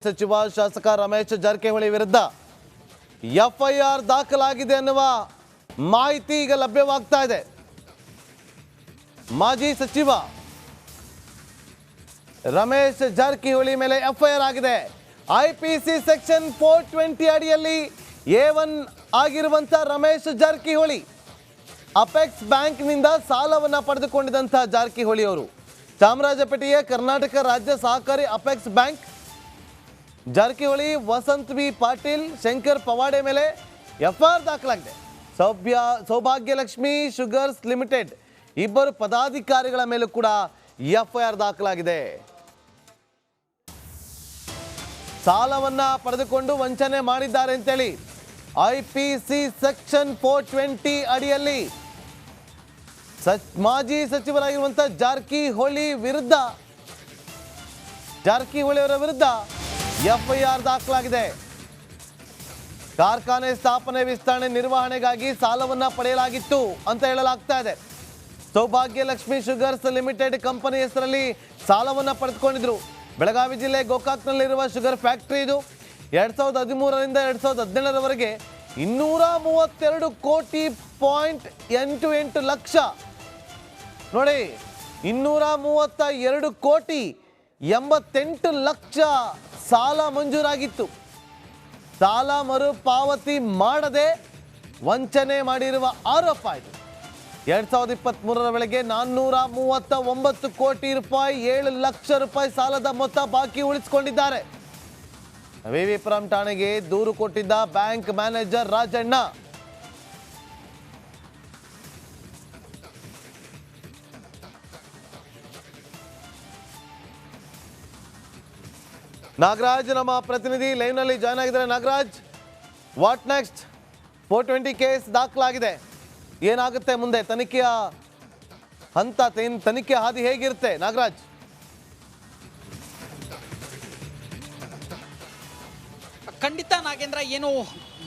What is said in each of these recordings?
ಸಚಿವ ಶಾಸಕ ರಮೇಶ್ ಜಾರಕಿಹೊಳಿ ವಿರುದ್ಧ ಎಫ್ಐಆರ್ ದಾಖಲಾಗಿದೆ ಅನ್ನುವ ಮಾಹಿತಿ ಈಗ ಲಭ್ಯವಾಗ್ತಾ ಇದೆ. ಮಾಜಿ ಸಚಿವ ರಮೇಶ್ ಜಾರಕಿಹೊಳಿ ಮೇಲೆ ಎಫ್ಐಆರ್ ಆಗಿದೆ. ಐಪಿಸಿ ಸೆಕ್ಷನ್ 420 ಅಡಿಯಲ್ಲಿ A1 ಆಗಿರುವಂತ ರಮೇಶ್ ಜಾರಕಿಹೊಳಿ ಅಪೆಕ್ಸ್ ಬ್ಯಾಂಕ್ನಿಂದ ಸಾಲವನ್ನು ಪಡೆದುಕೊಂಡಿದ್ದಂಥ ಜಾರಕಿಹೊಳಿ ಅವರು ಚಾಮರಾಜಪೇಟೆಯ ಕರ್ನಾಟಕ ರಾಜ್ಯ ಸಹಕಾರಿ apex bank Jarkiholi, Vasant V Patil, Shankar Pawade ಮೇಲೆ ಎಫ್ಐಆರ್ ದಾಖಲಾಗಿದೆ. ಸೌಭಾಗ್ಯಲಕ್ಷ್ಮಿ ಶುಗರ್ಸ್ ಲಿಮಿಟೆಡ್ ಇಬ್ಬರು ಪದಾಧಿಕಾರಿಗಳ ಮೇಲೂ ಕೂಡ ಎಫ್ಐಆರ್ ದಾಖಲಾಗಿದೆ. ಸಾಲವನ್ನ ಪಡೆದುಕೊಂಡು ವಂಚನೆ ಮಾಡಿದ್ದಾರೆ ಅಂತೇಳಿ ಐಪಿಸಿ ಸೆಕ್ಷನ್ 420 ಅಡಿಯಲ್ಲಿ ಮಾಜಿ ಸಚಿವರಾಗಿರುವಂತಹ ಜಾರಕಿಹೊಳಿ ಅವರ ವಿರುದ್ಧ ಎಫ್ಐಆರ್ ದಾಖಲಾಗಿದೆ. ಕಾರ್ಖಾನೆ ಸ್ಥಾಪನೆ ವಿಸ್ತರಣೆ ನಿರ್ವಹಣೆಗಾಗಿ ಸಾಲವನ್ನ ಪಡೆಯಲಾಗಿತ್ತು ಅಂತ ಹೇಳಲಾಗ್ತಾ ಇದೆ. ಸೌಭಾಗ್ಯಲಕ್ಷ್ಮಿ ಶುಗರ್ಸ್ ಲಿಮಿಟೆಡ್ ಕಂಪನಿ ಹೆಸರಲ್ಲಿ ಸಾಲವನ್ನ ಪಡೆದುಕೊಂಡಿದ್ರು. ಬೆಳಗಾವಿ ಜಿಲ್ಲೆ ಗೋಕಾಕ್ನಲ್ಲಿರುವ ಶುಗರ್ ಫ್ಯಾಕ್ಟರಿ ಇದು 2013ರಿಂದ 2017ರವರೆಗೆ 232 ಕೋಟಿ .88 ಲಕ್ಷ ನೋಡಿ, 232 ಕೋಟಿ 88 ಲಕ್ಷ ಸಾಲ ಮಂಜೂರಾಗಿತ್ತು. ಸಾಲ ಮರುಪಾವತಿ ಮಾಡದೆ ವಂಚನೆ ಮಾಡಿರುವ ಆರೋಪ ಇದು. 2023ರ ವೇಳೆಗೆ 439 ಕೋಟಿ ರೂಪಾಯಿ 7 ಲಕ್ಷ ರೂಪಾಯಿ ಸಾಲದ ಮೊತ್ತ ಬಾಕಿ ಉಳಿಸಿಕೊಂಡಿದ್ದಾರೆ. ವಿವಿಪುರಂ ಠಾಣೆಗೆ ದೂರು ಕೊಟ್ಟಿದ್ದ ಬ್ಯಾಂಕ್ ಮ್ಯಾನೇಜರ್ ರಾಜಣ್ಣ ನಾಗರಾಜ್ ನಮ್ಮ ಪ್ರತಿನಿಧಿ ಲೈವ್ ನಲ್ಲಿ ಜಾಯ್ನ್ ಆಗಿದ್ದಾರೆ. Nagaraj, what next? 420 ಕೇಸ್ ದಾಖಲಾಗಿದೆ, ಏನಾಗುತ್ತೆ ಮುಂದೆ? ತನಿಖೆಯ ಹಂತ, ತನಿಖೆ ಹಾದಿ ಹೇಗಿರುತ್ತೆ ನಾಗರಾಜ್? ಖಂಡಿತ ನಾಗೇಂದ್ರ, ಏನು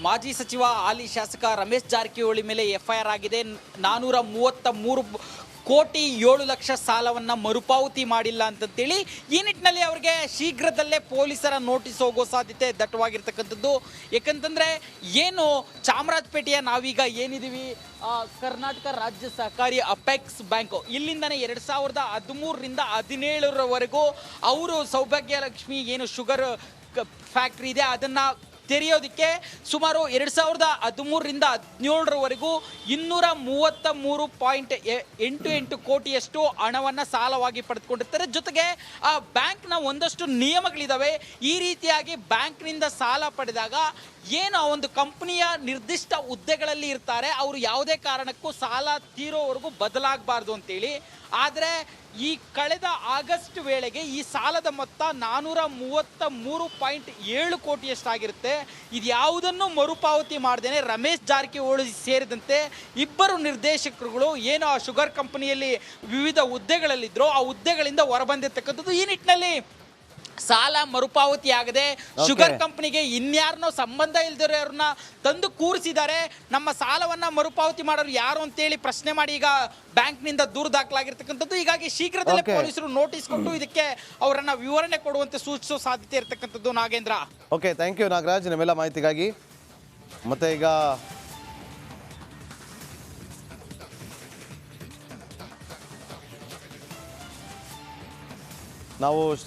ಮಾಜಿ ಸಚಿವ ಹಾಲಿ ಶಾಸಕ ರಮೇಶ್ ಜಾರಕಿಹೊಳಿ ಮೇಲೆ ಎಫ್ಐಆರ್ ಆಗಿದೆ. 433 ಕೋಟಿ 7 ಲಕ್ಷ ಸಾಲವನ್ನು ಮರುಪಾವತಿ ಮಾಡಿಲ್ಲ ಅಂತಂತೇಳಿ ಈ ನಿಟ್ಟಿನಲ್ಲಿ ಅವರಿಗೆ ಶೀಘ್ರದಲ್ಲೇ ಪೊಲೀಸರ ನೋಟಿಸ್ ಹೋಗೋ ಸಾಧ್ಯತೆ ದಟ್ಟವಾಗಿರ್ತಕ್ಕಂಥದ್ದು. ಯಾಕಂತಂದರೆ ಏನು ಚಾಮರಾಜಪೇಟೆಯ ನಾವೀಗ ಏನಿದ್ದೀವಿ ಕರ್ನಾಟಕ ರಾಜ್ಯ ಸಹಕಾರಿ ಅಪೆಕ್ಸ್ ಬ್ಯಾಂಕು, ಇಲ್ಲಿಂದನೇ 2013ರಿಂದ 2017ರವರೆಗೂ ಅವರು ಸೌಭಾಗ್ಯಲಕ್ಷ್ಮಿ ಏನು ಶುಗರ್ ಫ್ಯಾಕ್ಟ್ರಿ ಇದೆ ಅದನ್ನು ತೆರೆಯೋದಕ್ಕೆ ಸುಮಾರು 2013ರಿಂದ 2017ರವರೆಗೂ 233.88 ಕೋಟಿಯಷ್ಟು ಹಣವನ್ನು ಸಾಲವಾಗಿ ಪಡೆದುಕೊಂಡಿರ್ತಾರೆ. ಜೊತೆಗೆ ಆ ಬ್ಯಾಂಕ್ನ ಒಂದಷ್ಟು ನಿಯಮಗಳಿದ್ದಾವೆ. ಈ ರೀತಿಯಾಗಿ ಬ್ಯಾಂಕ್ನಿಂದ ಸಾಲ ಪಡೆದಾಗ ಏನು ಆ ಒಂದು ಕಂಪನಿಯ ನಿರ್ದಿಷ್ಟ ಹುದ್ದೆಗಳಲ್ಲಿ ಇರ್ತಾರೆ, ಅವರು ಯಾವುದೇ ಕಾರಣಕ್ಕೂ ಸಾಲ ತೀರೋವರೆಗೂ ಬದಲಾಗಬಾರ್ದು ಅಂತೇಳಿ. ಆದರೆ ಈ ಕಳೆದ ಆಗಸ್ಟ್ ವೇಳೆಗೆ ಈ ಸಾಲದ ಮೊತ್ತ 433.7 ಕೋಟಿಯಷ್ಟಾಗಿರುತ್ತೆ. ಇದು ಯಾವುದನ್ನು ಮರುಪಾವತಿ ಮಾಡದೇನೆ ರಮೇಶ್ ಜಾರಕಿಹೊಳಿ ಸೇರಿದಂತೆ ಇಬ್ಬರು ನಿರ್ದೇಶಕರುಗಳು ಏನು ಆ ಶುಗರ್ ಕಂಪನಿಯಲ್ಲಿ ವಿವಿಧ ಹುದ್ದೆಗಳಲ್ಲಿದ್ದರು ಆ ಹುದ್ದೆಗಳಿಂದ ಹೊರಬಂದಿರ್ತಕ್ಕಂಥದ್ದು. ಈ ನಿಟ್ಟಿನಲ್ಲಿ ಸಾಲ ಮರುಪಾವತಿ ಆಗದೆ ಶುಗರ್ ಕಂಪನಿಗೆ ಇನ್ಯಾರನ್ನೋ ಸಂಬಂಧ ಇಲ್ದಿರೋರನ್ನ ತಂದು ಕೂರಿಸಿದ್ದಾರೆ. ನಮ್ಮ ಸಾಲವನ್ನ ಮರುಪಾವತಿ ಮಾಡೋರು ಯಾರು ಅಂತೇಳಿ ಪ್ರಶ್ನೆ ಮಾಡಿ ಈಗ ಬ್ಯಾಂಕ್ನಿಂದ ದೂರು ದಾಖಲಾಗಿರ್ತಕ್ಕಂಥದ್ದು. ಹೀಗಾಗಿ ಶೀಘ್ರದಲ್ಲೇ ಪೊಲೀಸರು ನೋಟಿಸ್ ಕೊಟ್ಟು ಇದಕ್ಕೆ ಅವರನ್ನ ವಿವರಣೆ ಕೊಡುವಂತೆ ಸೂಚಿಸೋ ಸಾಧ್ಯತೆ ಇರತಕ್ಕಂಥದ್ದು. Nagendra, okay, thank you Nagaraj ನಿಮ್ಮೆಲ್ಲ ಮಾಹಿತಿಗಾಗಿ. ಮತ್ತೆ ಈಗ ನಾವು